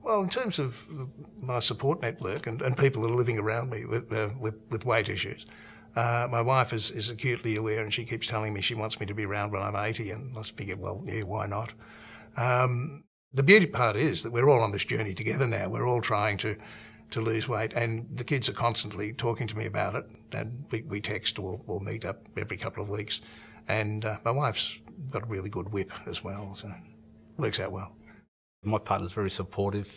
Well, in terms of my support network and people that are living around me with weight issues, my wife is acutely aware, and she keeps telling me she wants me to be around when I'm 80, and I figure, well, yeah, why not? The beauty part is that we're all on this journey together now. We're all trying to lose weight, and the kids are constantly talking to me about it, and we text or meet up every couple of weeks. And my wife's got a really good whip as well, so it works out well. My partner's very supportive.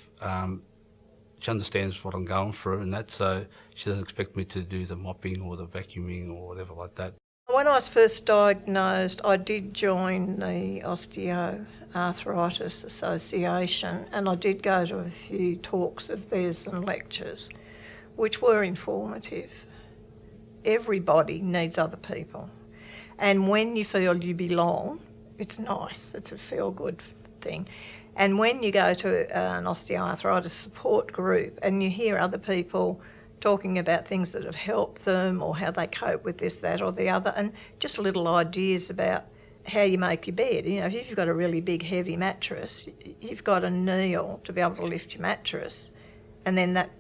She understands what I'm going through and that, so she doesn't expect me to do the mopping or the vacuuming or whatever like that. When I was first diagnosed, I did join the Osteoarthritis Association, and I did go to a few talks of theirs and lectures, which were informative. Everybody needs other people. And when you feel you belong, it's nice. It's a feel-good thing. And when you go to an osteoarthritis support group and you hear other people talking about things that have helped them or how they cope with this, that or the other, and just little ideas about how you make your bed. You know, if you've got a really big heavy mattress, you've got to kneel to be able to lift your mattress, and then that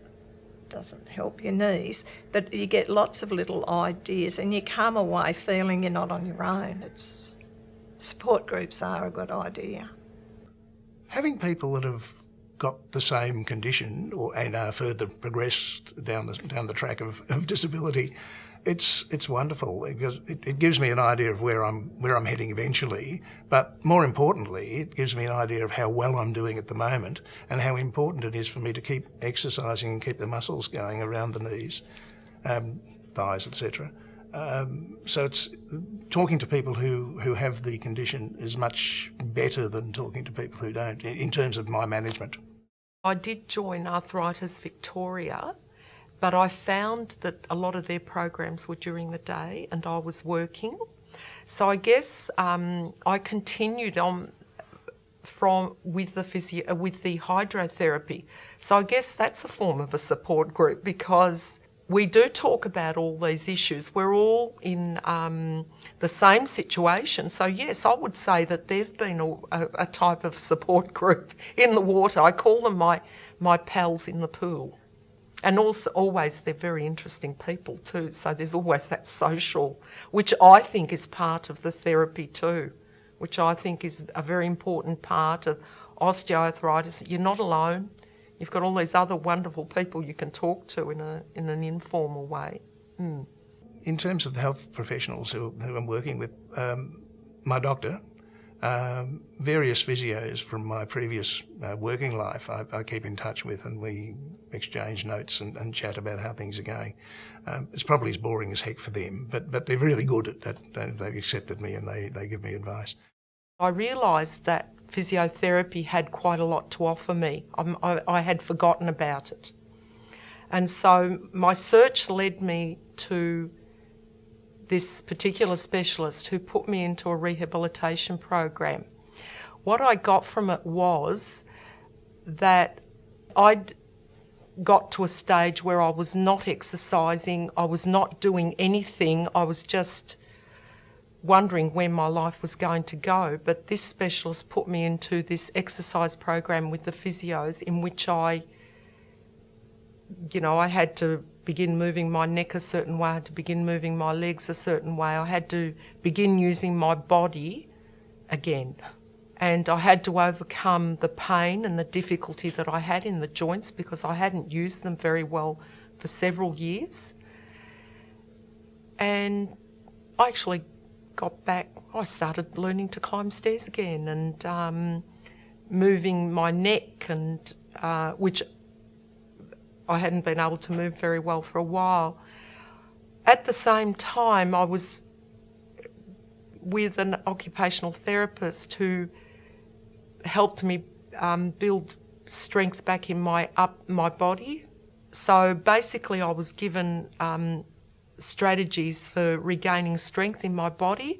doesn't help your knees. But you get lots of little ideas and you come away feeling you're not on your own. Support groups are a good idea. Having people that have got the same condition and are further progressed down the track of disability, it's wonderful because it gives me an idea of where I'm heading eventually. But more importantly, it gives me an idea of how well I'm doing at the moment and how important it is for me to keep exercising and keep the muscles going around the knees, thighs, etc. So it's talking to people who have the condition is much better than talking to people who don't in terms of my management. I did join Arthritis Victoria, but I found that a lot of their programs were during the day and I was working. So I guess I continued on with the hydrotherapy. So I guess that's a form of a support group because we do talk about all these issues. We're all in the same situation. So yes, I would say that they've been a type of support group in the water. I call them my pals in the pool. And also, always, they're very interesting people too. So there's always that social, which I think is part of the therapy too, which I think is a very important part of osteoarthritis. You're not alone. You've got all these other wonderful people you can talk to in an informal way. Mm. In terms of the health professionals who I'm working with, my doctor, various physios from my previous working life I keep in touch with, and we exchange notes and chat about how things are going. It's probably as boring as heck for them, but they're really good at that. They've accepted me and they give me advice. I realised that physiotherapy had quite a lot to offer me. I had forgotten about it. And so my search led me to this particular specialist who put me into a rehabilitation program. What I got from it was that I'd got to a stage where I was not exercising, I was not doing anything, I was just wondering where my life was going to go. But this specialist put me into this exercise program with the physios in which I had to begin moving my neck a certain way, I had to begin moving my legs a certain way, I had to begin using my body again. And I had to overcome the pain and the difficulty that I had in the joints because I hadn't used them very well for several years. And I actually got back, I started learning to climb stairs again and moving my neck, and which I hadn't been able to move very well for a while. At the same time, I was with an occupational therapist who helped me build strength back in my body. So basically I was given strategies for regaining strength in my body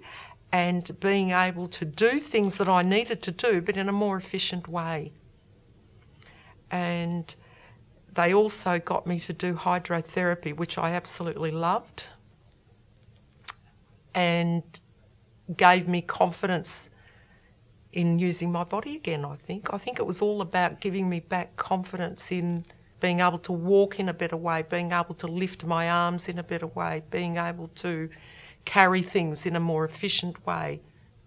and being able to do things that I needed to do, but in a more efficient way. And they also got me to do hydrotherapy, which I absolutely loved, and gave me confidence in using my body again, I think. I think it was all about giving me back confidence in being able to walk in a better way, being able to lift my arms in a better way, being able to carry things in a more efficient way.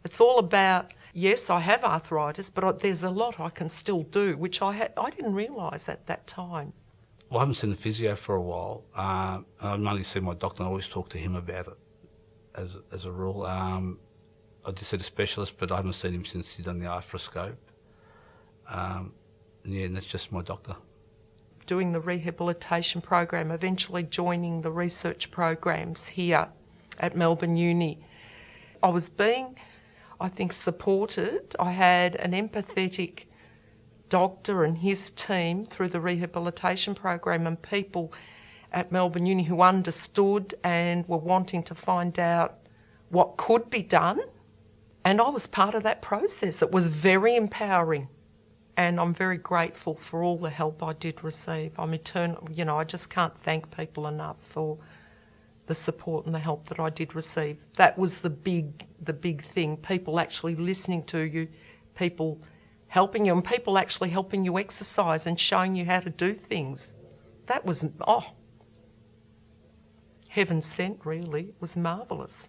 It's all about, yes, I have arthritis, but there's a lot I can still do, which I didn't realise at that time. Well, I haven't seen the physio for a while. I've only seen my doctor and I always talk to him about it as a rule. I did see the specialist, but I haven't seen him since he's done the arthroscope. And that's just my doctor. Doing the rehabilitation program, eventually joining the research programs here at Melbourne Uni. I was being, I think, supported. I had an empathetic doctor and his team through the rehabilitation program, and people at Melbourne Uni who understood and were wanting to find out what could be done. And I was part of that process. It was very empowering. And I'm very grateful for all the help I did receive. I'm eternal, I just can't thank people enough for the support and the help that I did receive. That was the big thing. People actually listening to you, people helping you, and people actually helping you exercise and showing you how to do things. That was, heaven sent really. It was marvellous.